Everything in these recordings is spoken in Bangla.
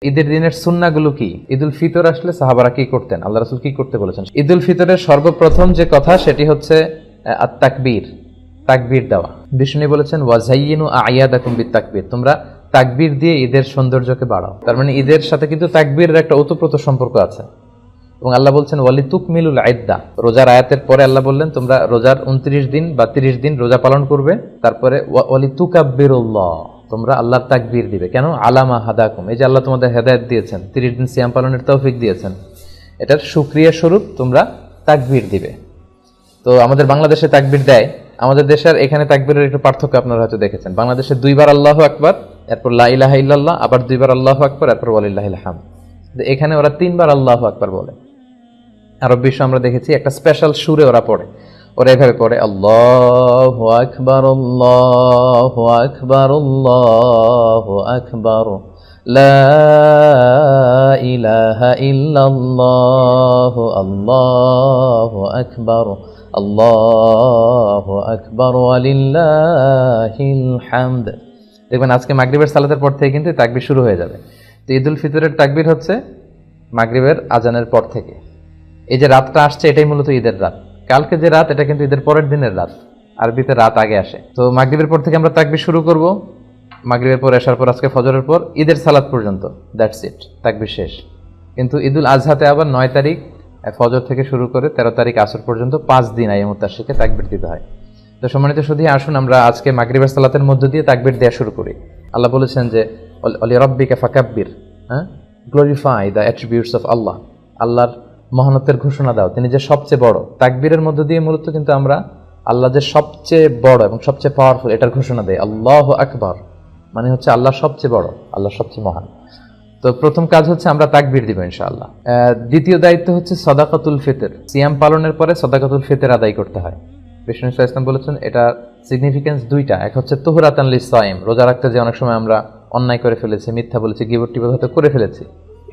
ঈদের দিনের সুন্নাহগুলো কি? ঈদুল ফিতর আসলে সাহাবারা কি করতেন, আল্লাহ রাসূল কি করতে বলেছেন? ঈদুল ফিতরের সর্বপ্রথম যে কথা সেটি হচ্ছে তাকবীর, তাকবীর দেওয়া। বিষ্ণু বলেছেন ওয়াজাইয়িনু আ'য়াদাকুম বিত-তাকবীর, তোমরা তাকবীর দিয়ে ঈদের সৌন্দর্যকে বাড়াও। তার মানে ঈদের সাথে কিন্তু তাকবীরের একটা ওতপ্রোত সম্পর্ক আছে। এবং আল্লাহ বলছেন ওয়ালিতুকমিলুল ইদ্দা, রোজার আয়াতের পরে আল্লাহ বললেন তোমরা রোজার 29 দিন বা 30 দিন রোজা পালন করবে, তারপরে ওয়ালিতুকাব্বিরুল্লাহ, তোমরা আল্লাহর তাকবীর দিবে। কেন? আলামা হাদাকুম, এই যে আল্লাহ তোমাদের হেদায়েত দিয়েছেন, 30 দিন সিয়াম পালনের তৌফিক দিয়েছেন, এটার শুকরিয়া স্বরূপ তোমরা তাকবীর দিবে। তো আমাদের বাংলাদেশে তাকবীর দেয়, আমাদের দেশের এখানে তাকবীরের একটু পার্থক্য আপনারা হয়তো দেখেছেন। বাংলাদেশে 2 বার আল্লাহু আকবার, এরপর লা ইলাহা ইল্লাল্লাহ, আবার 2 বার আল্লাহু আকবার, এরপর ওয়ালিল্লাহিল হামদ। এখানে ওরা 3 বার আল্লাহু আকবার বলে। আরব বিশ্ব আমরা দেখেছি একটা স্পেশাল সুরে ওরা পড়ে, ওরা এভাবে পড়ে আল্লাহু আকবার আল্লাহু আকবার আল্লাহু আকবার লা ইলাহা ইল্লাল্লাহ আল্লাহু আকবার আল্লাহু আকবার ওয়ালিল্লাহিল হামদ। দেখবেন আজকে মাগরিবের সালাতের পর থেকে কিন্তু তাকবীর শুরু হয়ে যাবে। তো ঈদুল ফিতরের তাকবীর হচ্ছে মাগরিবের আজানের পর থেকে। এই যে রাতটা আসছে এটাই মূলত ঈদের রাত। কালকে যে রাত এটা কিন্তু ঈদের পরের দিনের রাত, আরবিতে রাত আগে আসে। তো মাগরিবের পর থেকে আমরা তাকবীর শুরু করব, মাগরিবের পর এশার পর আজকে ফজরের পর ঈদের সালাত পর্যন্ত, দ্যাটস ইট, তাকবীর শেষ। কিন্তু ঈদুল আজহাতে আবার 9 তারিখ ফজর থেকে শুরু করে 13 তারিখ আসর পর্যন্ত 5 দিন আইয়ামুত তাশরিকে তাকবীর দিতে হয়। তো সম্মানিত সুধী, আসুন আমরা আজকে মাগরিবের সালাতের মধ্য দিয়ে তাকবীর দেওয়া শুরু করি। আল্লাহ বলেছেন যে অলি রাব্বিকা ফাকাব্বির, গ্লোরিফাই দ্য অ্যাট্রিবিউটস অফ আল্লাহ, আল্লাহর মহানতের ঘোষণা দাও, তিনি যে সবচেয়ে বড়। তাকবীরের মধ্য দিয়ে মূলত কিন্তু আমরা আল্লাহ যে সবচেয়ে বড় এবং সবচেয়ে পাওয়ারফুল এটার ঘোষণা দেয়। আল্লাহু আকবার মানে হচ্ছে আল্লাহ সবচেয়ে বড়, আল্লাহ সবচেয়ে মহান। তো প্রথম কাজ হচ্ছে আমরা তাকবীর দিব ইনশাআল্লাহ। দ্বিতীয় দায়িত্ব হচ্ছে সাদাকাতুল ফিতর, সিয়াম পালনের পরে সাদাকাতুল ফিতর আদায় করতে হয়। বিষ্ণু সাল্লাল্লাহু আলাইহি ওয়াসাল্লাম বলেছেন এটা সিগনিফিকেন্স 2টা, এক হচ্ছে তুহরাতান লিস-সাইম, রোজা রাখতে যে অনেক সময় আমরা অন্যায় করে ফেলেছি, মিথ্যা বলেছি, গীবত টিবত হয়তো করে ফেলেছি,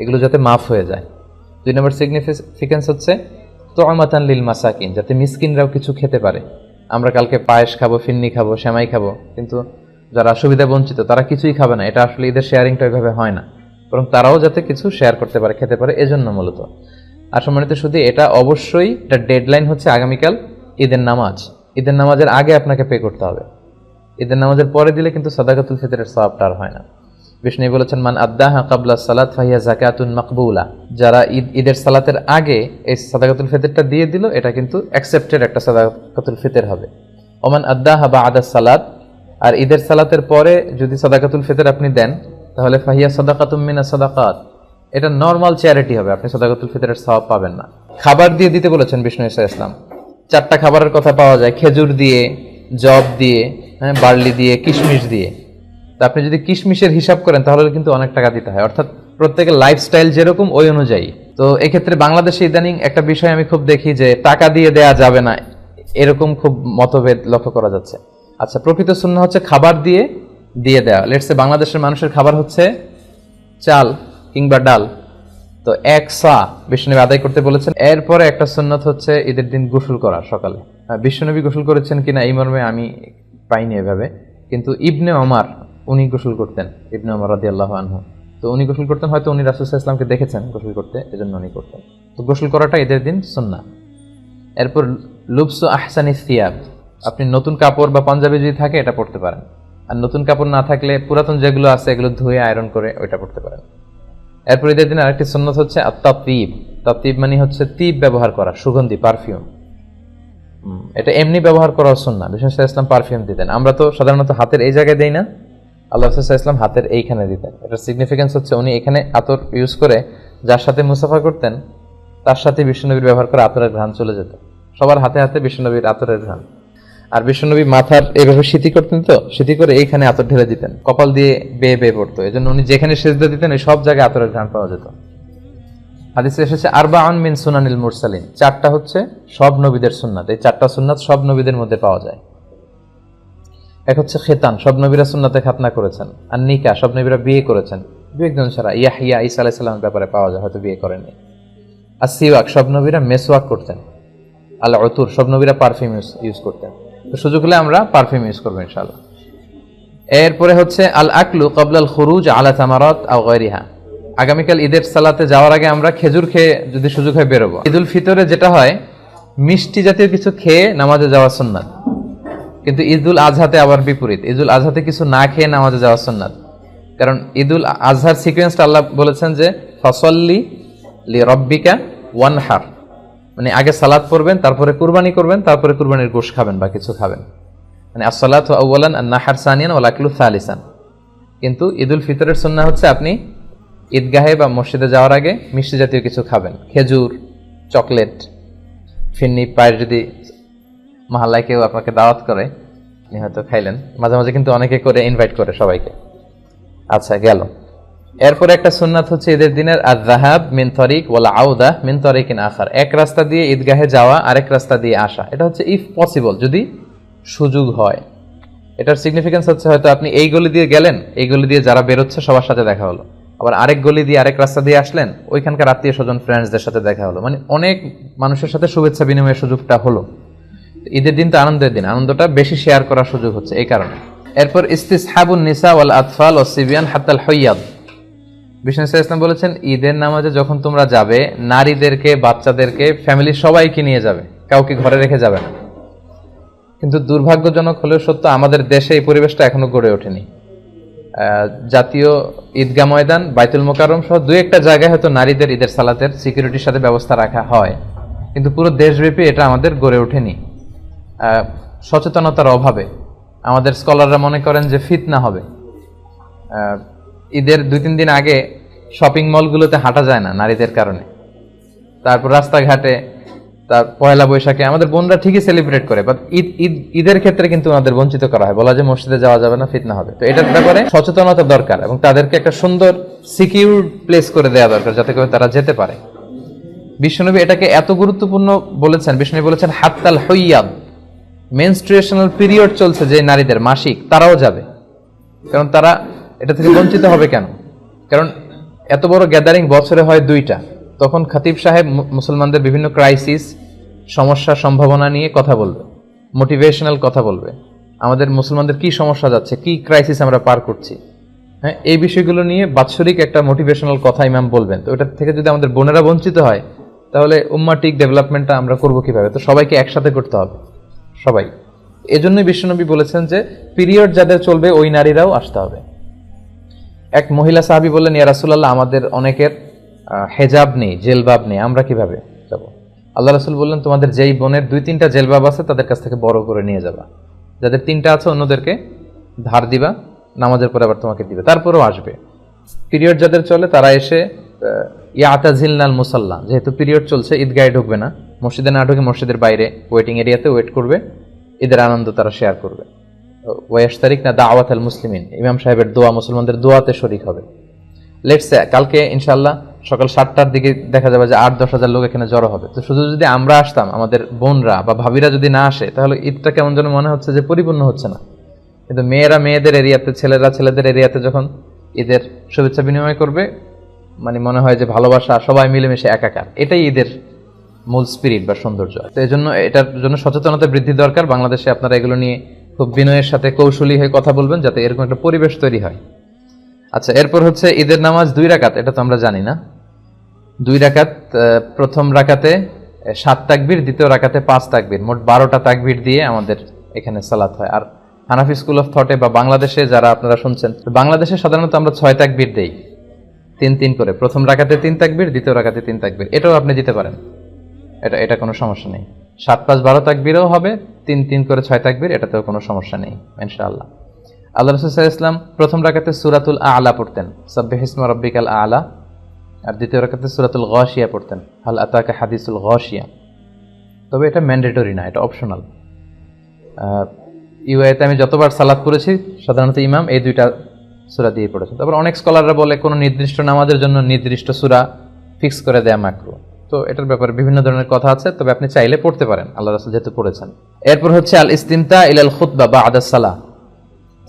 এগুলো যাতে মাফ হয়ে যায়। 2 নম্বর সিগনিফিকেন্স হচ্ছে তুআমাতান লিল মাসাকিন, যাতে মিসকিনরাও কিছু খেতে পারে। আমরা কালকে পায়েস খাবো, ফিন্নি খাবো, সেমাই খাবো, কিন্তু যারা সুবিধা বঞ্চিত তারা কিছুই খাবে না। এটা আসলে ঈদের শেয়ারিংটা ওইভাবে হয় না, বরং তারাও যাতে কিছু শেয়ার করতে পারে, খেতে পারে, এজন্য মূলত। আর সম্মানিত শুধু এটা অবশ্যই এটা ডেডলাইন হচ্ছে আগামীকাল ঈদের নামাজ। ঈদের নামাজের আগে আপনাকে পে করতে হবে। ঈদের নামাজের পরে দিলে কিন্তু সাদাকাতুল ফিতরের সওয়াবটা আর হয় না। বিষ্ণু বলেছেন মান আদ্দাহা ক্বাবলা সালাত ফাহিয়া যাকাতুন মাকবুলা, যারা ঈদের সালাতের আগে এই সাদাকাতুল ফিতরটা দিয়ে দিল এটা কিন্তু অ্যাকসেপ্টেড একটা সাদাকাতুল ফিতর হবে। ওমান আদ্দাহা বা'দা সালাত, আর ঈদের সালাতের পরে যদি সাদাকাতুল ফিতর আপনি দেন তাহলে ফাহিয়া সাদাকাতুম মিনাস সাদাকাত, এটা নরমাল চ্যারিটি হবে, আপনি সাদাকাতুল ফিতরের সওয়াব পাবেন না। খাবার দিয়ে দিতে বলেছেন বিষ্ণু ইসলাম, 4টা খাবারের কথা পাওয়া যায়, খেজুর দিয়ে, জব দিয়ে, বার্লি দিয়ে, কিশমিশ দিয়ে। তা আপনি যদি কিশমিশের হিসাব করেন তাহলে কিন্তু অনেক টাকা দিতে হয়, অর্থাৎ প্রত্যেকের লাইফস্টাইল যেরকম ওই অনুযায়ী। তো এক্ষেত্রে বাংলাদেশে ইদানিং একটা বিষয় আমি খুব দেখি যে টাকা দিয়ে দেয়া যাবে না, এরকম খুব মতভেদ লক্ষ্য করা যাচ্ছে। আচ্ছা, প্রকৃত সুন্নাহ হচ্ছে খাবার দিয়ে দিয়ে দেওয়া। লেটস সে বাংলাদেশের মানুষের খাবার হচ্ছে চাল কিংবা ডাল, তো 1 সা বিষ্ণুনবী আদায় করতে বলেছেন। এরপরে একটা সুন্নত হচ্ছে ঈদের দিন গোসল করা সকালে। বিষ্ণুনবী গোসল করেছেন কিনা এই মর্মে আমি পাইনি এভাবে, কিন্তু ইবনে ওমর উনি গোসল করতেন, ইবনে ওমর রাদিয়াল্লাহু আনহু। তো উনি গোসল করতেন, হয়তো উনি রাসূল সাল্লাল্লাহু আলাইহি ওয়াসাল্লামকে দেখেছেন গোসল করতে, এজন্য উনি করতেন। তো গোসল করাটা ঈদের দিন সুন্নাহ। এরপর লুবসু আহসানিস সিয়াব, আপনি নতুন কাপড় বা পাঞ্জাবি যদি থাকে এটা পরতে পারেন, আর নতুন কাপড় না থাকলে পুরাতন যেগুলো আছে এগুলো ধুয়ে আয়রন করে ওইটা পরতে পারেন। এরপর ঈদের দিন আরেকটি সুন্নাত হচ্ছে আত-তাতয়িব। তাতয়িব মানে হচ্ছে তিব ব্যবহার করা, সুগন্ধি, পারফিউম। এটা এমনি ব্যবহার করার সুন্নাহ। বিষ্ণু সাল্লাল্লাহু আলাইহি ওয়াসাল্লাম পারফিউম দিতেন, আমরা তো সাধারণত হাতের এই জায়গায় দেই না, আল্লাহ রাসূল সাল্লাল্লাহু আলাইহি ওয়াসাল্লাম হাতের এইখানে দিতেন। এটার সিগনিফিকেন্স হচ্ছে উনি এখানে আতর ইউজ করে যার সাথে মুসাফা করতেন তার সাথে বিষ্ণুনবীর ব্যবহার করে আতরের ঘ্রাণ চলে যেত। সবার হাতে হাতে বিষ্ণুনবীর আতরের ঘ্রাণ। আর বিষ্ণুনবী মাথার এইভাবে সিঁথি করতেন, তো সিঁথি করে এইখানে আতর ঢেলে দিতেন, কপাল দিয়ে বেয়ে বেয়ে পড়তো, এজন্য উনি যেখানে সেজদা দিতেন ওই সব জায়গায় আতরের ঘ্রাণ পাওয়া যেত। হাদিসে এসেছে আরবাউন মিন সুনানিল মুরসালিন, 4টা হচ্ছে সব নবীদের সুন্নাত। এই 4টা সুন্নাত সব নবীদের মধ্যে পাওয়া যায়। এক হচ্ছে খেতান, সব নবীরা সুন্নাতে খাতনা করেছেন। আর নিকা, সব নবীরা বিয়ে করেছেন, 2-1 ছাড়া। ইয়াহইয়া ঈসা আলাইহিস সালামের ব্যাপারে পাওয়া যায়, হয়তো বিয়ে করেননি। আর সিওয়াক, সব নবীরা মেসওয়াক করতেন। আল উতুর, সব নবীরা পারফিউম ইউজ করতেন। তো সুযোগ হলে আমরা পারফিউম ইউজ করবো ইনশাআল্লাহ। এরপরে হচ্ছে আল আকলু ক্বাবলাল খুরুজ আলা তামারাত আও গায়রিহা, আগামীকাল ঈদের সালাতে যাওয়ার আগে আমরা খেজুর খেয়ে যদি সুযোগ হয় বেরোবো। ঈদুল ফিতরে যেটা হয় মিষ্টি জাতীয় কিছু খেয়ে নামাজে যাওয়া সুন্নাত, কিন্তু ঈদুল আজহাতে আবার বিপরীত, ঈদুল আজহাতে কিছু না খেয়ে নামাজে যাওয়া সুন্নাত। কারণ ঈদুল আজহার সিকোয়েন্সটা আল্লাহ বলেছেন যে ফসল্লি লি রব্বিকা ওয়ানহার, মানে আগে সালাত পড়বেন, তারপরে কুরবানি করবেন, তারপরে কুরবানির গোশত খাবেন বা কিছু খাবেন, মানে আসসালাতু আউওয়ালান আন-নাহর সানিয়ান ওয়াল আকলু সালিসান। কিন্তু ঈদুল ফিতরের সুন্নাহ হচ্ছে আপনি ঈদগাহে বা মসজিদে যাওয়ার আগে মিষ্টি জাতীয় কিছু খাবেন, খেজুর, চকলেট, ফিন্নি পায়ের যদি মহল্লায় কেউ আপনাকে দাওয়াত করে আপনি হয়তো খাইলেন, মাঝে মাঝে কিন্তু অনেকে করে ইনভাইট করে সবাইকে। আচ্ছা গেল। এরপরে একটা সুন্নাত হচ্ছে ঈদের দিনের আয-যাহাব মিন তরিক ওয়াল আউদা মিন তরিকিন আখার, এক রাস্তা দিয়ে ঈদগাহে যাওয়া, আরেক রাস্তা দিয়ে আসা। এটা হচ্ছে ইফ পসিবল, যদি সুযোগ হয়। এটার সিগনিফিকেন্স হচ্ছে হয়তো আপনি এই গলি দিয়ে গেলেন, এই গলি দিয়ে যারা বেরোচ্ছে সবার সাথে দেখা হলো, আবার আরেক গলি দিয়ে আরেক রাস্তা দিয়ে আসলেন, ওইখানকার আত্মীয় স্বজন ফ্রেন্ডসদের সাথে দেখা হলো, মানে অনেক মানুষের সাথে শুভেচ্ছা বিনিময়ের সুযোগটা হলো। ঈদের দিন তো আনন্দের দিন, আনন্দটা বেশি শেয়ার করার সুযোগ হচ্ছে এই কারণে। এরপর ইস্তিসহাবুন নিসা ওয়াল আতফাল ওয়াস সিবিয়ান হাত্তাল হুইয়াদ, বিষ্ণু ইসলাম বলেছেন ঈদের নামাজে যখন তোমরা যাবে নারীদেরকে, বাচ্চাদেরকে, ফ্যামিলির সবাইকে নিয়ে যাবে, কাউকে ঘরে রেখে যাবে না। কিন্তু দুর্ভাগ্যজনক হলেও সত্য, আমাদের দেশে এই পরিবেশটা এখনো গড়ে ওঠেনি। জাতীয় ঈদগাহ ময়দান, বাইতুল মোকাররম সহ দুই একটা জায়গায় হয়তো নারীদের ঈদের সালাতের সিকিউরিটির সাথে ব্যবস্থা রাখা হয়, কিন্তু পুরো দেশব্যাপী এটা আমাদের গড়ে ওঠেনি সচেতনতার অভাবে। আমাদের স্কলাররা মনে করেন যে ফিতনা হবে। ঈদের 2-3 দিন আগে শপিং মলগুলোতে হাঁটা যায় না নারীদের কারণে, তারপর রাস্তাঘাটে, তার পয়লা বৈশাখে আমাদের বোনরা ঠিকই সেলিব্রেট করে, বাট ঈদের ক্ষেত্রে কিন্তু ওনাদের বঞ্চিত করা হয়, বলা যে মসজিদে যাওয়া যাবে না, ফিতনা হবে। তো এটার ব্যাপারে সচেতনতা দরকার এবং তাদেরকে একটা সুন্দর সিকিউর প্লেস করে দেওয়া দরকার যাতে করে তারা যেতে পারে। বিশ্বনবী এটাকে এত গুরুত্বপূর্ণ বলেছেন, বিশ্বনবী বলেছেন হাত্তাল হুইয়াদ, মেনস্ট্রুয়েশনাল পিরিয়ড চলছে যে নারীদের মাসিক, তারাও যাবে। কারণ তারা এটা থেকে বঞ্চিত হবে কেন? কারণ এত বড় গ্যাদারিং বছরে হয় 2টা, তখন খতিব সাহেব মুসলমানদের বিভিন্ন ক্রাইসিস, সমস্যা, সম্ভাবনা নিয়ে কথা বলবে, মোটিভেশনাল কথা বলবে, আমাদের মুসলমানদের কি সমস্যা যাচ্ছে, কি ক্রাইসিস আমরা পার করছি, হ্যাঁ, এই বিষয়গুলো নিয়ে বাৎসরিক একটা মোটিভেশনাল কথা ইমাম বলবেন। তো ওটার থেকে যদি আমাদের বোনেরা বঞ্চিত হয় তাহলে উম্মাটিক ডেভেলপমেন্টটা আমরা করবো কিভাবে? তো সবাইকে একসাথে করতে হবে, সবাই। এজন্যই বিশ্বনবী বলেছেন যে পিরিয়ড যাদের চলবে ওই নারীরাও আসতে হবে। এক মহিলা সাহাবী বললেন, ইয়া রাসূলুল্লাহ, আমাদের অনেকের হেজাব নেই, জেলবাব নেই, আমরা কিভাবে যাব? আল্লাহ রাসূল বললেন, তোমাদের যেই বোনের 2-3টা জেলবাব আছে তাদের কাছ থেকে বড় করে নিয়ে যাবা, যাদের 3টা আছে অন্যদেরকে ধার দিবা, নামাজের পরে আবার তোমাকে দিবে, তারপরেও আসবে। পিরিয়ড যাদের চলে তারা এসে ইয়াতাজিলনাল মুসাল্লা, যেহেতু পিরিয়ড চলছে ঈদগাহে ঢুকবে না, মসজিদে না ঢুকে মসজিদের বাইরে ওয়েটিং এরিয়াতে ওয়েট করবে, ঈদের আনন্দ তারা শেয়ার করবে। ওয়াশতারিকনা দাওয়াতাল মুসলিমিন, ইমাম সাহেবের দোয়া, মুসলমানদের দোয়াতে শরীক হবে। লেটস সে কালকে ইনশাআল্লাহ সকাল 7টার দিকে দেখা যাবে যে 8-10 হাজার লোক এখানে জড়ো হবে। তো শুধু যদি আমরা আসতাম, আমাদের বোনরা বা ভাবিরা যদি না আসে, তাহলে ঈদটা কেমন যেন মনে হচ্ছে যে পরিপূর্ণ হচ্ছে না। কিন্তু মেয়েরা মেয়েদের এরিয়াতে, ছেলেরা ছেলেদের এরিয়াতে যখন ঈদের শুভেচ্ছা বিনিময় করবে, মানে মনে হয় যে ভালোবাসা, সবাই মিলেমিশে একাকার, এটাই ঈদের মূল স্পিরিট বা সৌন্দর্য। তো এই জন্য এটার জন্য সচেতনতা বৃদ্ধি দরকার। বাংলাদেশে আপনারা এগুলো নিয়ে খুব বিনয়ের সাথে কৌশলী হয়ে কথা বলবেন যাতে এরকম একটা পরিবেশ তৈরি হয়। আচ্ছা, এরপর হচ্ছে ঈদের নামাজ 2 রাকাত, এটা তো আমরা জানি না। 2 রাকাত, প্রথম রাকাতে 7 তাকবীর, দ্বিতীয় রাকাতে 5 তাকবীর, মোট 12টা তাকবীর দিয়ে আমাদের এখানে সালাত হয়। আর হানাফি স্কুল অফ থটে বা বাংলাদেশে যারা আপনারা শুনছেন, বাংলাদেশে সাধারণত আমরা 6 তাকবীর দেই, 3-3 করে। প্রথম রাকাতে 3 তাকবীর, দ্বিতীয় রাকাতে 3 তাকবীর, এটাও আপনি দিতে পারেন, এটা কোনো সমস্যা নেই। 7-5-12 তাকবীরও হবে, 3-3 করে 6 তাকবীর, এটাতেও কোনো সমস্যা নেই ইনশাআল্লাহ। আল্লাহ রাসূল সাল্লাল্লাহু আলাইহি ওয়াসাল্লাম প্রথম রাকাতে সূরাতুল আ'লা পড়তেন, সাব্বিহিসমা রাব্বিকাল আ'লা, আর দ্বিতীয় রাকাতে সূরাতুল গাশিয়া পড়তেন, হাল আতাকা হাদিসুল গাশিয়া। তবে এটা ম্যান্ডেটরি না, এটা অপশনাল। ইউএতে আমি যতবার সালাত করেছি সাধারণত ইমাম এই 2টা সূরা দিয়ে পড়েছেন। তারপর অনেক স্কলাররা বলে কোনো নির্দিষ্ট নামাজের জন্য নির্দিষ্ট সূরা ফিক্স করে দেয়া মাকরুহ। তো এটার ব্যাপারে বিভিন্ন ধরনের কথা আছে, তবে আপনি চাইলে পড়তে পারেন, আল্লাহ রাসূল যেহেতু পড়েছেন। এরপর হচ্ছে আল ইস্তিমতা ইলাল খুতবা বা'দা সালাহ,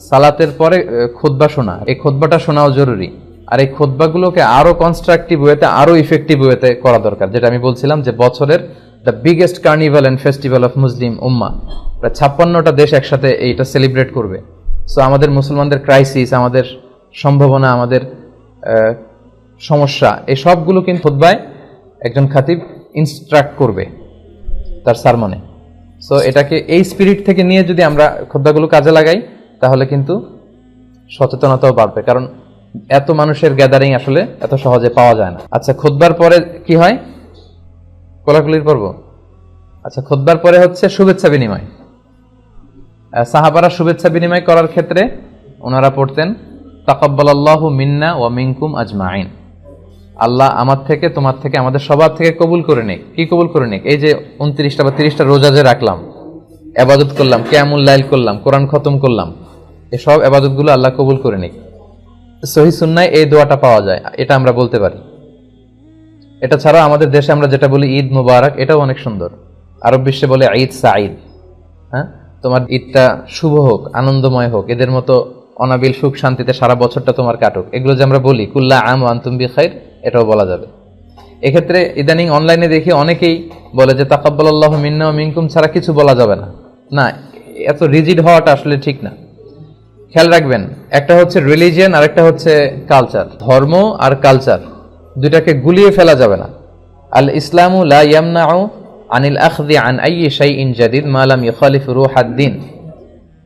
সালাতের পরে খুতবা শোনা। এই খুতবাটা শোনাও জরুরি, আর এই খুতবাগুলোকে আরো কনস্ট্রাকটিভ ওয়েতে, আরো ইফেক্টিভ ওয়েতে করা দরকার। যেটা আমি বলছিলাম যে বছরের the biggest carnival and festival of Muslim উম্মাহ, প্রায় 56টা দেশ একসাথে এইটা সেলিব্রেট করবে। সো আমাদের মুসলমানদের ক্রাইসিস, আমাদের সম্ভাবনা, আমাদের সমস্যা, এই সবগুলো কিন্তু খুতবায় একজন খাতিব ইনস্ট্রাক্ট করবে তার সারমনে। সো এটাকে এই স্পিরিট থেকে নিয়ে যদি আমরা খুতবাগুলো কাজে লাগাই তাহলে কিন্তু সচেতনতাও বাড়বে, কারণ এত মানুষের গ্যাদারিং আসলে এত সহজে পাওয়া যায় না। আচ্ছা, খুতবার পরে কি হয়? কোলাকুলির পর্ব। আচ্ছা, খুতবার পরে হচ্ছে শুভেচ্ছা বিনিময়। সাহাবারা শুভেচ্ছা বিনিময় করার ক্ষেত্রে ওনারা পড়তেন তাকাব্বালাল্লাহু মিন্না ওয়া মিনকুম আজমাইন, আল্লাহ আমার থেকে তোমার থেকে আমাদের সবার থেকে কবুল করে নিক। কি কবুল করে নিক? এই যে 29টা বা 30টা রোজা যে রাখলাম, ইবাদত করলাম, কিয়ামুল লাইল করলাম, কোরআন খতম করলাম, এই সব ইবাদতগুলো আল্লাহ কবুল করে নিক। সহিহ সুন্নায় এই দোয়াটা পাওয়া যায়, এটা আমরা বলতে পারি। এটা ছাড়াও আমাদের দেশে আমরা যেটা বলি ঈদ মুবারক, এটাও অনেক সুন্দর। আরব বিশ্বে বলে ঈদ সাঈদ। হ্যাঁ, তোমার ঈদটা শুভ হোক, আনন্দময় হোক, এদের মতো অনাবিল সুখ শান্তিতে সারা বছরটা তোমার কাটুক, এগুলো যে আমরা বলি কুল্লা আম ওয়া আনতুম বিখাইর, এটাও বলা যাবে। এক্ষেত্রে ইদানিং অনলাইনে দেখি অনেকেই বলে যে তাকাব্বালাল্লাহু মিন্না ওয়া মিনকুম ছাড়া কিছু বলা যাবে না। না, এত রিজিড হওয়াটা আসলে ঠিক না। খেয়াল রাখবেন, একটা হচ্ছে রিলিজিয়ান আর একটা হচ্ছে কালচার। ধর্ম আর কালচার দুইটাকে গুলিয়ে ফেলা যাবে না। আল ইসলামু লা ইয়ামনাউ আনিল আখযি আন আইয়ি শাইইন জাদিদ মা লাম ইখালিফ রূহাদ-দ্বীন।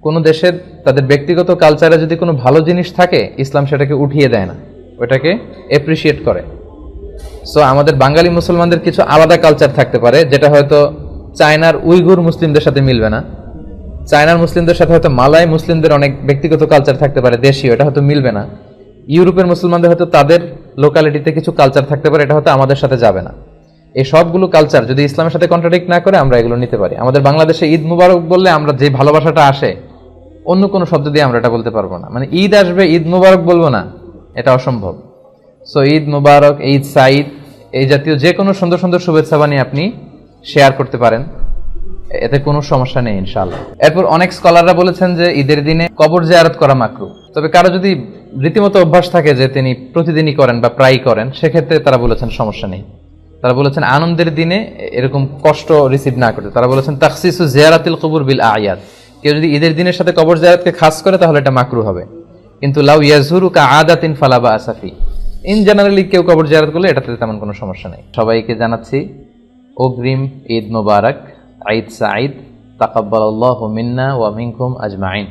কোন দেশের তাদের ব্যক্তিগত কালচারে যদি কোনো ভালো জিনিস থাকে, ইসলাম সেটাকে উঠিয়ে দেয় না, ওটাকে এপ্রিসিয়েট করে। সো আমাদের বাঙালি মুসলমানদের কিছু আলাদা কালচার থাকতে পারে, যেটা হয়তো চায়নার উইগুর মুসলিমদের সাথে মিলবে না। চায়নার মুসলিমদের সাথে হয়তো মালয় মুসলিমদের অনেক ব্যক্তিগত কালচার থাকতে পারে, দেশীয়, এটা হয়তো মিলবে না। ইউরোপের মুসলমানদের হয়তো তাদের লোকালিটিতে কিছু কালচার থাকতে পারে, এটা হয়তো আমাদের সাথে যাবে না। এই সবগুলো কালচার যদি ইসলামের সাথে কন্ট্রাডিক্ট না করে আমরা এগুলো নিতে পারি। আমাদের বাংলাদেশে ঈদ মুবারক বললে আমরা যে ভালোবাসাটা আসে, অন্য কোনো শব্দ দিয়ে আমরা এটা বলতে পারবো না। মানে ঈদ আসবে, ঈদ মুবারক বলবো না, এটা অসম্ভব। সো ঈদ মুবারক, ঈদ সাঈদ, এই জাতীয় যে কোনো সুন্দর সুন্দর শুভেচ্ছা বানিয়ে আপনি শেয়ার করতে পারেন, এতে কোনো সমস্যা নেই ইনশাআল্লাহ। এরপর অনেক স্কলাররা বলেছেন যে ঈদের দিনে কবর জিয়ারত করা মাকরুহ। তবে কারো যদি রীতিমতো অভ্যাস থাকে যে তিনি প্রতিদিনই করেন বা প্রায়ই করেন, সেক্ষেত্রে তারা বলেছেন সমস্যা নেই। তারা বলেছেন আনন্দের দিনে এরকম কষ্ট রিসিভ না করতে। তারা বলেছেন তাখসিসু জিয়ারাতিল কুবুর বিল আয়াদ, কেউ যদি ঈদের দিনের সাথে কবর জিয়ারতকে খাস করে তাহলে এটা মাকরুহ হবে। কিন্তু লাউ ইয়াজুরু কা আদাতিন ফালা বা'সা ফি, ইন জেনারেলি কেউ কবর জিয়ারত করলে এটাতে তেমন কোনো সমস্যা নেই। সবাইকে জানাচ্ছি অগ্রিম ঈদ মুবারক, ঈদ সাঈদ, তাকাব্বালাল্লাহু মিন্না ওয়া মিনকুম আজমাইন।